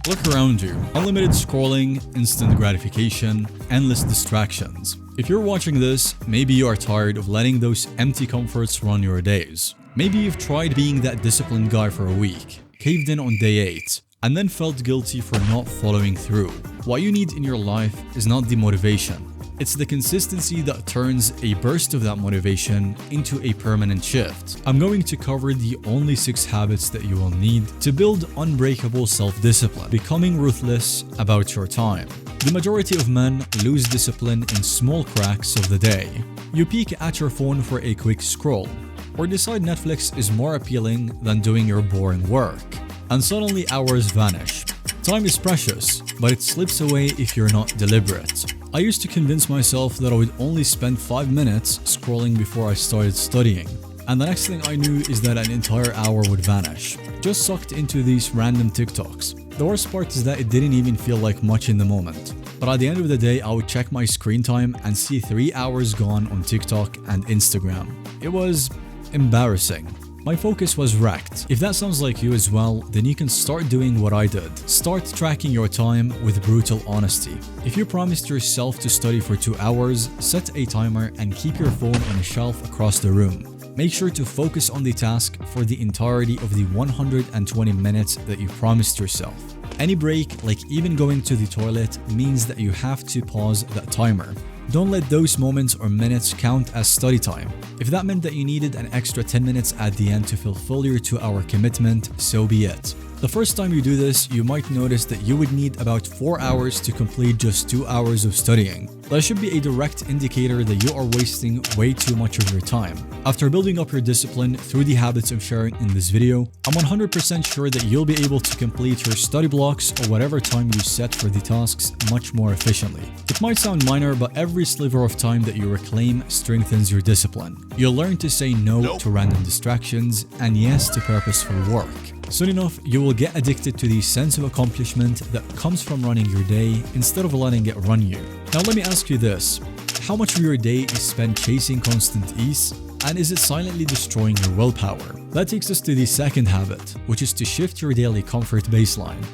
Look around you. Unlimited scrolling, instant gratification, endless distractions. If you're watching this, maybe you are tired of letting those empty comforts run your days. Maybe you've tried being that disciplined guy for a week, caved in on day 8, and then felt guilty for not following through. What you need in your life is not the motivation. It's the consistency that turns a burst of that motivation into a permanent shift. I'm going to cover the only 6 habits that you will need to build unbreakable self-discipline, becoming ruthless about your time. The majority of men lose discipline in small cracks of the day. You peek at your phone for a quick scroll, or decide Netflix is more appealing than doing your boring work, and suddenly hours vanish. Time is precious, but it slips away if you're not deliberate. I used to convince myself that I would only spend 5 minutes scrolling before I started studying, and the next thing I knew is that an entire hour would vanish, just sucked into these random TikToks. The worst part is that it didn't even feel like much in the moment, but at the end of the day I would check my screen time and see 3 hours gone on TikTok and Instagram. It was embarrassing. My focus was wrecked. If that sounds like you as well, then you can start doing what I did. Start tracking your time with brutal honesty. If you promised yourself to study for 2 hours, set a timer and keep your phone on a shelf across the room. Make sure to focus on the task for the entirety of the 120 minutes that you promised yourself. Any break, like even going to the toilet, means that you have to pause that timer. Don't let those moments or minutes count as study time. If that meant that you needed an extra 10 minutes at the end to fulfill your 2-hour commitment, so be it. The first time you do this, you might notice that you would need about 4 hours to complete just 2 hours of studying. That should be a direct indicator that you are wasting way too much of your time. After building up your discipline through the habits I'm sharing in this video, I'm 100% sure that you'll be able to complete your study blocks or whatever time you set for the tasks much more efficiently. It might sound minor, but every sliver of time that you reclaim strengthens your discipline. You'll learn to say no to random distractions and yes to purposeful work. Soon enough, you will get addicted to the sense of accomplishment that comes from running your day instead of letting it run you. Now let me ask you this. How much of your day is spent chasing constant ease? And is it silently destroying your willpower? That takes us to the second habit, which is to shift your daily comfort baseline.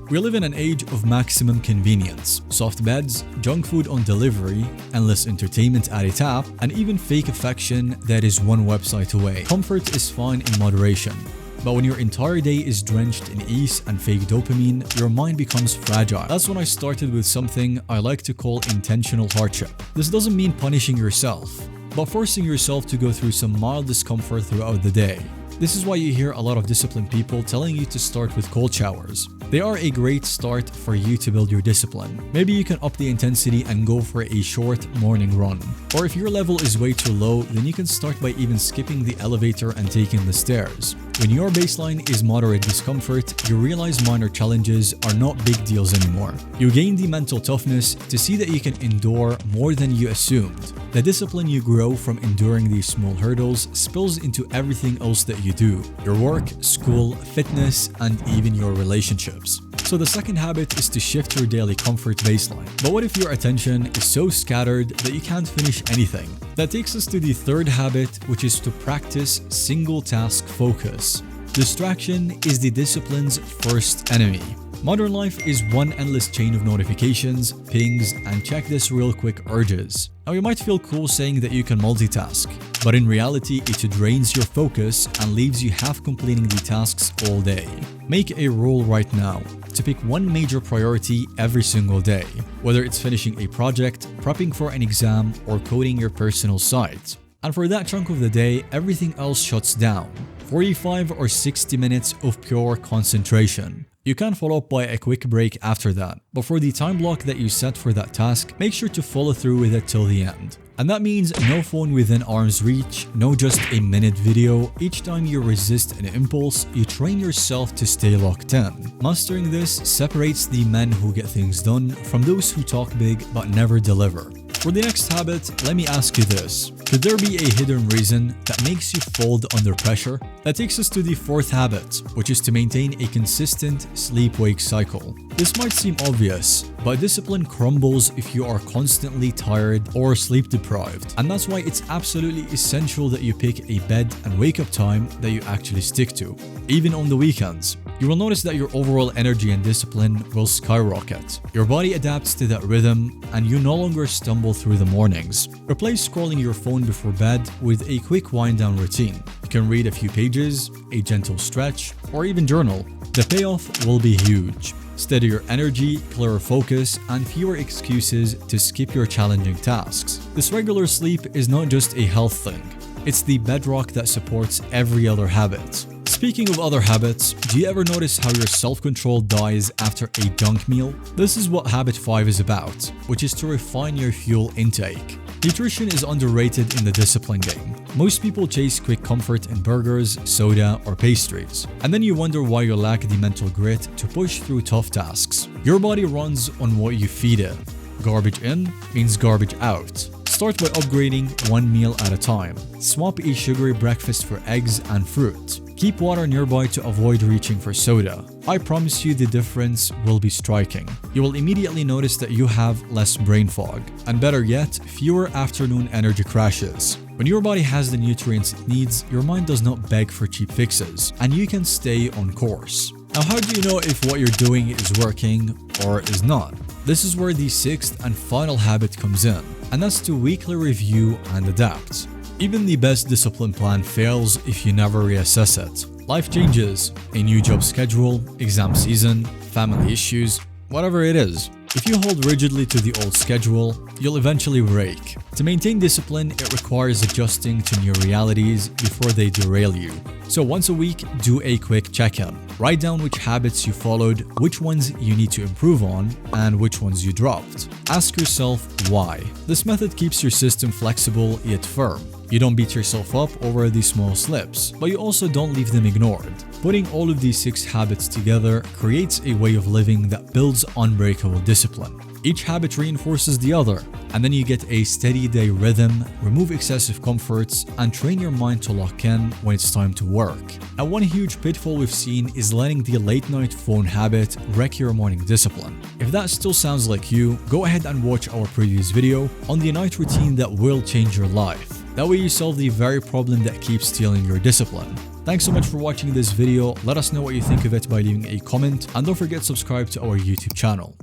We live in an age of maximum convenience. Soft beds, junk food on delivery, endless entertainment at a tap, and even fake affection that is one website away. Comfort is fine in moderation. But when your entire day is drenched in ease and fake dopamine, your mind becomes fragile. That's when I started with something I like to call intentional hardship. This doesn't mean punishing yourself, but forcing yourself to go through some mild discomfort throughout the day. This is why you hear a lot of disciplined people telling you to start with cold showers. They are a great start for you to build your discipline. Maybe you can up the intensity and go for a short morning run. Or if your level is way too low, then you can start by even skipping the elevator and taking the stairs. When your baseline is moderate discomfort, you realize minor challenges are not big deals anymore. You gain the mental toughness to see that you can endure more than you assumed. The discipline you grow from enduring these small hurdles spills into everything else that you do: your work, school, fitness, and even your relationships. So the second habit is to shift your daily comfort baseline. But what if your attention is so scattered that you can't finish anything? That takes us to the third habit, which is to practice single task focus. Distraction is the discipline's first enemy. Modern life is one endless chain of notifications, pings, and check this real quick urges. Now you might feel cool saying that you can multitask, but in reality it drains your focus and leaves you half completing the tasks all day. Make a rule right now to pick one major priority every single day, whether it's finishing a project, prepping for an exam, or coding your personal site. And for that chunk of the day, everything else shuts down. 45 or 60 minutes of pure concentration. You can follow up by a quick break after that, but for the time block that you set for that task, make sure to follow through with it till the end. And that means no phone within arm's reach, no just a minute video. Each time you resist an impulse, you train yourself to stay locked in. Mastering this separates the men who get things done from those who talk big but never deliver. For the next habit, let me ask you this. Could there be a hidden reason that makes you fold under pressure? That takes us to the fourth habit, which is to maintain a consistent sleep-wake cycle. This might seem obvious, but discipline crumbles if you are constantly tired or sleep deprived. And that's why it's absolutely essential that you pick a bed and wake up time that you actually stick to. Even on the weekends, you will notice that your overall energy and discipline will skyrocket. Your body adapts to that rhythm and you no longer stumble through the mornings. Replace scrolling your phone before bed with a quick wind-down routine. You can read a few pages, a gentle stretch, or even journal. The payoff will be huge. Steadier energy, clearer focus, and fewer excuses to skip your challenging tasks. This regular sleep is not just a health thing. It's the bedrock that supports every other habit. Speaking of other habits, do you ever notice how your self-control dies after a junk meal? This is what habit 5 is about, which is to refine your fuel intake. Nutrition is underrated in the discipline game. Most people chase quick comfort in burgers, soda, or pastries. And then you wonder why you lack the mental grit to push through tough tasks. Your body runs on what you feed it. Garbage in means garbage out. Start by upgrading one meal at a time. Swap a sugary breakfast for eggs and fruit. Keep water nearby to avoid reaching for soda. I promise you the difference will be striking. You will immediately notice that you have less brain fog, and better yet, fewer afternoon energy crashes. When your body has the nutrients it needs, your mind does not beg for cheap fixes, and you can stay on course. Now, how do you know if what you're doing is working or is not? This is where the 6th and final habit comes in, and that's to weekly review and adapt. Even the best discipline plan fails if you never reassess it. Life changes, a new job schedule, exam season, family issues, whatever it is. If you hold rigidly to the old schedule, you'll eventually break. To maintain discipline, it requires adjusting to new realities before they derail you. So once a week, do a quick check-in. Write down which habits you followed, which ones you need to improve on, and which ones you dropped. Ask yourself why. This method keeps your system flexible yet firm. You don't beat yourself up over these small slips, but you also don't leave them ignored. Putting all of these 6 habits together creates a way of living that builds unbreakable discipline. Each habit reinforces the other, and then you get a steady day rhythm, remove excessive comforts, and train your mind to lock in when it's time to work. Now, one huge pitfall we've seen is letting the late night phone habit wreck your morning discipline. If that still sounds like you, go ahead and watch our previous video on the night routine that will change your life. That way you solve the very problem that keeps stealing your discipline. Thanks so much for watching this video. Let us know what you think of it by leaving a comment, and don't forget to subscribe to our YouTube channel.